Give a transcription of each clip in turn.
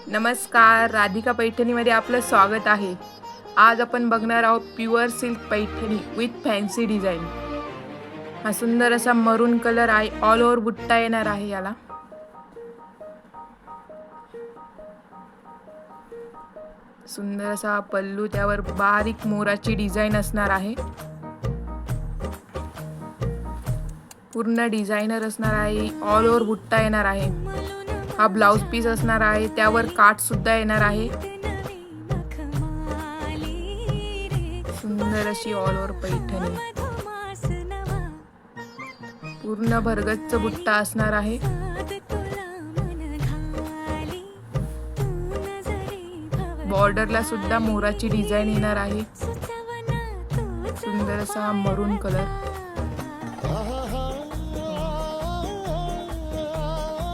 नमस्कार, राधिका पैठणीमध्ये आपलं स्वागत आहे। आज आपण बघणार आहोत pure silk Paithani with fancy design. हा सुंदर असा मरून कलर आहे, ऑल ओव्हर बुट्टा येणार आहे याला। सुंदर असा पल्लू, त्यावर बारीक मोराची डिझाइन असणार आहे। पूर्ण डिझायनर असणार आहे, ऑल ओव्हर बुट्टा येणार आहे। हा ब्लाउज पीस असणार आहे, त्यावर काठ सुद्धा येणार आहे। सुंदर अशी ऑल ओव्हर पैठणी, पूर्ण भरगच्च बुट्टा असणार आहे। बॉर्डरला सुद्धा मोराची डिझाइन येणार आहे। सुंदर असा मरून कलर,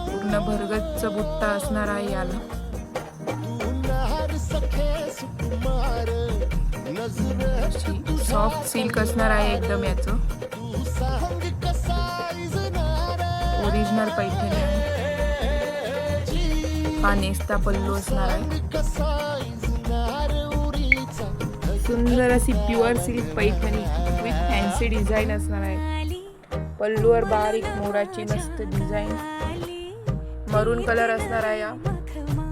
पूर्ण भरगच्च बुट्टा असणार आहे याला। सॉफ्ट सिल्क असणार आहे एकदम याचं, ओरिजिनल पैठणी आहे। हा नेस्ता पल्लू असणार आहे। सुंदर अशी pure silk Paithani with fancy design असणार आहे। पल्लूवर बारीक मोराची मस्त डिझाइन, मरून कलर असणार आहे। या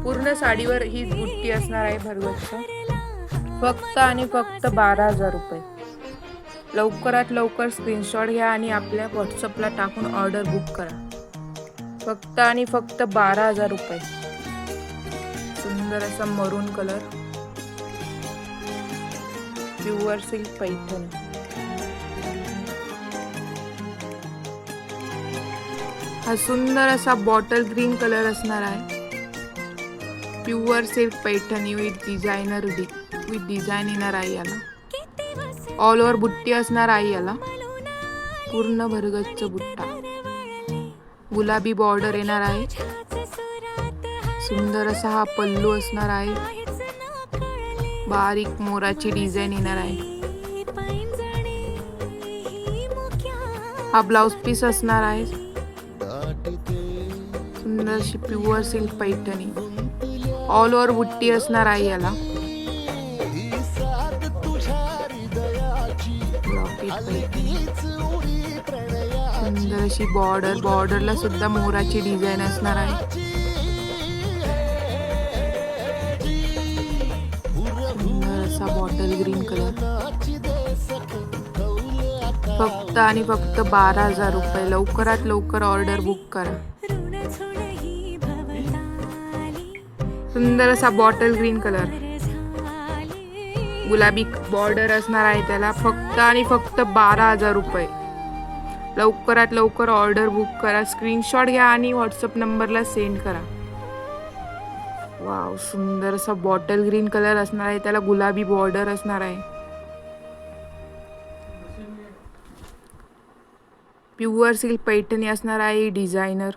पूर्ण साडीवर ही बुट्टी असणार आहे भरगच्च। फक्त आणि फक्त 12,000 रुपये। लवकरात लवकर स्क्रीनशॉट घ्या आणि आपल्या व्हॉट्सअपला टाकून ऑर्डर बुक करा। फक्त आणि फक्त 12,000 रुपये। सुंदर असा मरून कलर, प्युअर सिल्क पैठणी। हा सुंदर असा बॉटल ग्रीन कलर असणार आहे। Pure silk Paithani with design येणार आहे याला। ऑल ओव्हर बुट्टी असणार आहे याला, पूर्ण भरगच्च बुट्टा, गुलाबी बॉर्डर येणार आहे। सुंदर असा हा पल्लू असणार आहे, बारीक मोराची डिझाइन येणार आहे। हा ब्लाउज पीस असणार आहे। सुंदर अशी pure silk Paithani, all over बुट्टी असणार आहे याला। सुंदर अशी बॉर्डरला सुद्धा मोराची डिझाइन असणार आहे। सुंदर असा बॉटल ग्रीन कलर। फक्त आणि फक्त 12,000 रुपये। लवकरात लवकर ऑर्डर बुक करा। सुंदर असा बॉटल ग्रीन कलर, गुलाबी बॉर्डर असणार आहे त्याला। फक्त आणि फक्त 12,000 रुपये। लवकरात लवकर ऑर्डर बुक करा। स्क्रीनशॉट घ्या आणि व्हॉट्सअप नंबरला सेंड करा। वाव, सुंदर असा बॉटल ग्रीन कलर असणार आहे त्याला, गुलाबी बॉर्डर असणार आहे। प्युअर सिल्क पैठणी असणार आहे डिझायनर।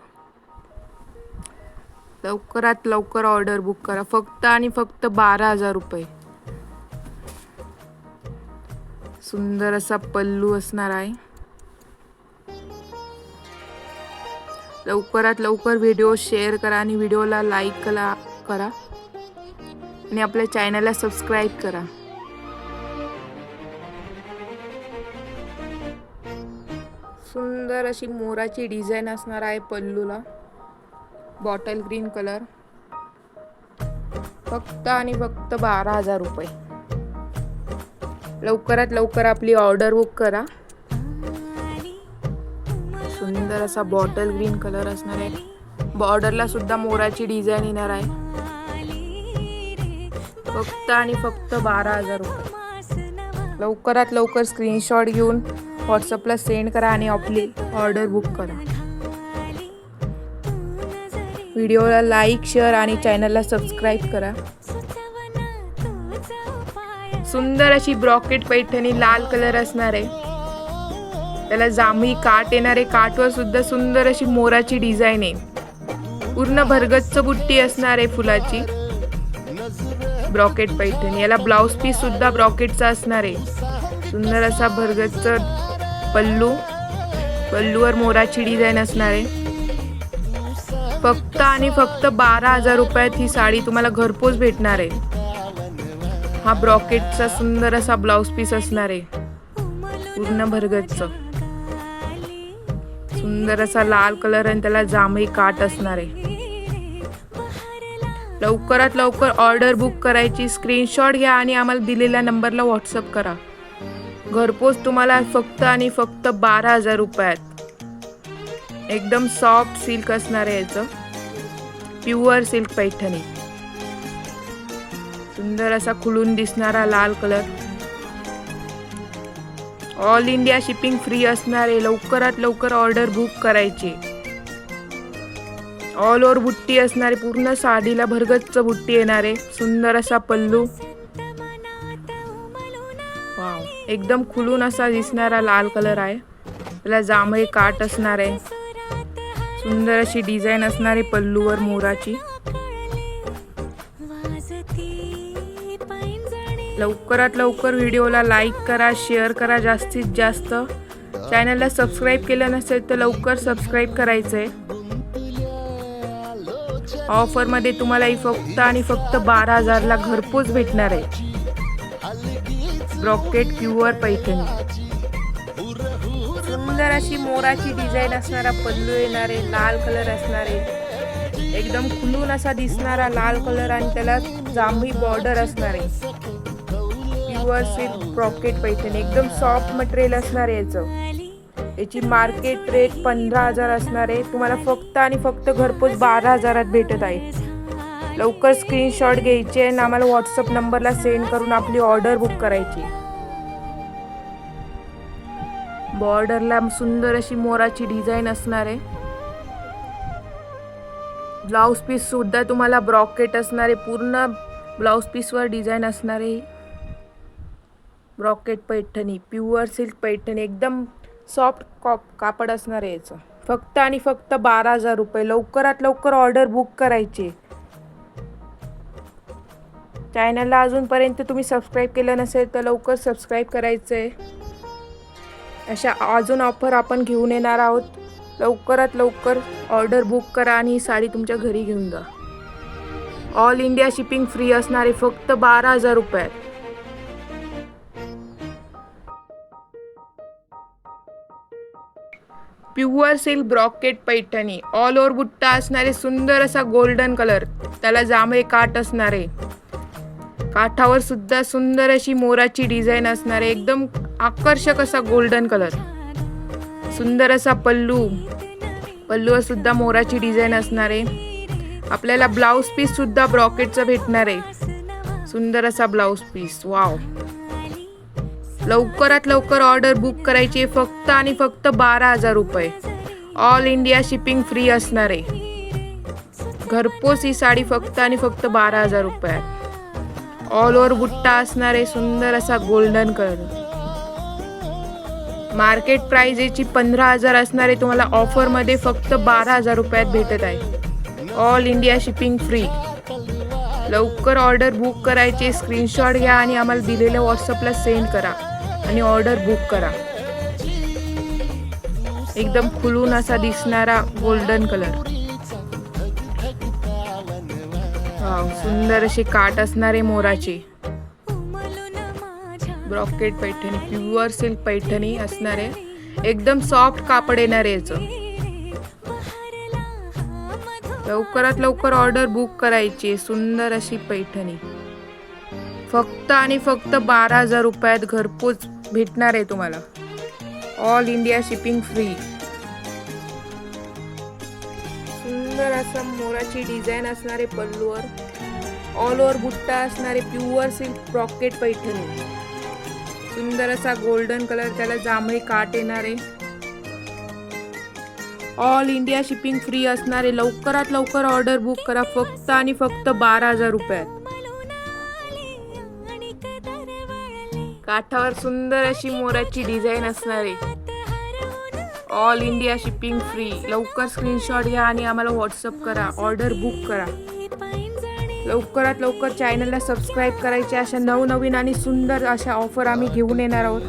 लवकरात लवकर ऑर्डर बुक करा। फक्त आणि फक्त 12,000 रुपये। सुंदर असा पल्लू असणार आहे। लवकरात लवकर व्हिडिओ शेअर करा आणि व्हिडिओला लाईक करा आणि आपल्या चॅनलला सबस्क्राईब करा। सुंदर अशी मोराची डिझाइन असणार आहे पल्लूला, बॉटल ग्रीन कलर। फक्त आणि फक्त 12,000 रुपये। लवकरात लवकर आपली ऑर्डर बुक करा। सुंदर असा बॉटल ग्रीन कलर असणार आहे, बॉर्डरला सुद्धा मोराची डिझाइन येणार आहे। फक्त आणि फक्त 12,000 रुपये। लवकरात लवकर स्क्रीनशॉट घेऊन व्हॉट्सअपला सेंड करा आणि आपली ऑर्डर बुक करा। व्हिडिओला लाईक, शेअर आणि चॅनलला सबस्क्राईब करा। सुंदर अशी ब्रॉकेट पैठणी, लाल कलर असणार आहे त्याला। जांभळी काठ येणार आहे, काठवर सुद्धा सुंदर अशी मोराची डिझाइन आहे। पूर्ण भरगच्च बुट्टी असणार आहे फुलाची। ब्रॉकेट पैठणी, याला ब्लाउज पीस सुद्धा ब्रॉकेटचा असणार आहे। सुंदर असा भरगच्च पल्लूवर मोराची डिझाइन असणार आहे। फक्त आणि फक्त 12,000 रुपयात ही साडी तुम्हाला घरपोच भेटणार आहे. हा ब्रॉकेटचा सुंदर असा ब्लाउज पीस असणार आहे, पूर्ण भरगतचं. सुंदर असा लाल कलर आणि त्याला जांभळी काठ असणार आहे. लवकरात लवकर ऑर्डर बुक करायची. स्क्रीनशॉट घ्या आणि आम्हाला दिलेल्या नंबरला व्हॉट्सअप करा. घरपोच तुम्हाला फक्त आणि फक्त 12,000 रुपयात. एकदम सॉफ्ट सिल्क असणार आहे याचं, प्युअर सिल्क पैठणी. सुंदर असा खुलून दिसणारा लाल colour. All India shipping free असणार आहे. लवकरात लवकर ऑर्डर बुक करायची. ऑल ओव्हर बुट्टी असणारे, पूर्ण साडीला भरगच्च बुट्टी येणार आहे. सुंदर असा पल्लू. वाव, एकदम खुलून असा दिसणारा लाल कलर आहे. त्याला जांभळी काठ असणार आहे. सुंदर अशी डिझाईन असणारी पल्लूवर मोराची. लवकरात लवकर व्हिडिओला लाईक करा, शेअर करा जास्तीत जास्त. चॅनलला सबस्क्राईब केलं नसेल तर लवकर सबस्क्राईब करायचं आहे. ऑफरमध्ये तुम्हाला ही फक्त आणि फक्त 12,000ला घरपोच भेटणार आहे. Brocade pure paithani. सुंदर अशी मोराची डिझाईन असणारा पल्लू येणार आहे. लाल कलर असणार आहे. एकदम खुलून असा दिसणारा लाल कलर आणि त्याला जांभळी बॉर्डर असणार आहे. Pure silk brocade paithani. एकदम सॉफ्ट मटेरियल असणार आहे याचं. याची मार्केट रेट 15,000 असणार आहे. तुम्हाला फक्त आणि फक्त घरपोच 12,000त भेटत आहे. लवकर स्क्रीनशॉट घ्यायचे आणि आम्हाला व्हॉट्सअप नंबरला सेंड करून आपली ऑर्डर बुक करायची. बॉर्डरला सुंदर अशी मोराची डिझाईन असणार आहे. ब्लाउज पीस सुद्धा तुम्हाला ब्रॉकेट असणार आहे. पूर्ण ब्लाउज पीसवर डिझाईन असणार आहे. Brocade Paithani, pure silk paithani. एकदम सॉफ्ट कापड असणार आहे याचं. फक्त आणि फक्त 12,000 रुपये. लवकरात लवकर ऑर्डर बुक करायची. चॅनलला अजूनपर्यंत तुम्ही सबस्क्राईब केलं नसेल तर लवकर सबस्क्राईब करायचं आहे. अशा अजून ऑफर आपण घेऊन येणार आहोत. लवकरात लवकर ऑर्डर बुक करा आणि ही साडी तुमच्या घरी घेऊन जा. ऑल इंडिया शिपिंग फ्री असणार आहे फक्त 12,000 रुपयात. Pure silk brocade Paithani. All over बुट्टा असणारे. सुंदर असा गोल्डन कलर, त्याला जांभळे काठ असणार आहे. काठावर सुद्धा सुंदर अशी मोराची डिझाईन असणार आहे. एकदम आकर्षक असा गोल्डन कलर. सुंदर असा पल्लू. पल्लूवर सुद्धा मोराची डिझाईन असणार आहे. आपल्याला ब्लाउज पीस सुद्धा ब्रॉकेटचं भेटणार आहे. सुंदर असा ब्लाउज पीस. वाव, लवकरात लवकर ऑर्डर बुक करायची आहे. फक्त आणि फक्त 12,000 रुपये. ऑल इंडिया शिपिंग फ्री असणार आहे. घरपोच ही साडी फक्त आणि फक्त 12,000 रुपयात. ऑल ओव्हर बुट्टा असणार आहे. सुंदर असा गोल्डन कलर. मार्केट प्राइस याची 15,000 असणार आहे. तुम्हाला ऑफरमध्ये फक्त 12,000 रुपयात भेटत आहे. All India shipping free. लवकर ऑर्डर बुक करायची. स्क्रीनशॉट घ्या आणि आम्हाला दिलेल्या व्हॉट्सअपला सेंड करा आणि ऑर्डर बुक करा. एकदम खुलून असा दिसणारा गोल्डन कलर. वाव, सुंदर अशी काठ असणारे मोराची. Brocade Paithani, pure silk Paithani असणार आहे. एकदम सॉफ्ट कापड येणार आहे याचं. लवकरात लवकर ऑर्डर बुक करायची. सुंदर अशी पैठणी फक्त आणि फक्त 12,000 रुपयात घरपोच भेटणार आहे तुम्हाला. All India shipping free. सुंदर असा मोराची डिझाईन असणारे पल्लूवर. ऑल ओव्हर बुट्टा असणारे. Pure silk brocade paithani. सुंदर असा गोल्डन कलर, त्याला जांभळी काठ येणार आहे. ऑल इंडिया शिपिंग फ्री असणार आहे. लवकरात लवकर ऑर्डर बुक करा. फक्त आणि फक्त 12,000 रुपयात. काठावर सुंदर अशी मोराची डिझाईन असणार आहे. All India shipping free. लवकर स्क्रीनशॉट घ्या आणि आम्हाला व्हॉट्सअप करा. ऑर्डर बुक करा. लवकरात लवकर चॅनलला सबस्क्राईब करायचे. अशा नवनवीन आणि सुंदर अशा ऑफर आम्ही घेऊन येणार आहोत.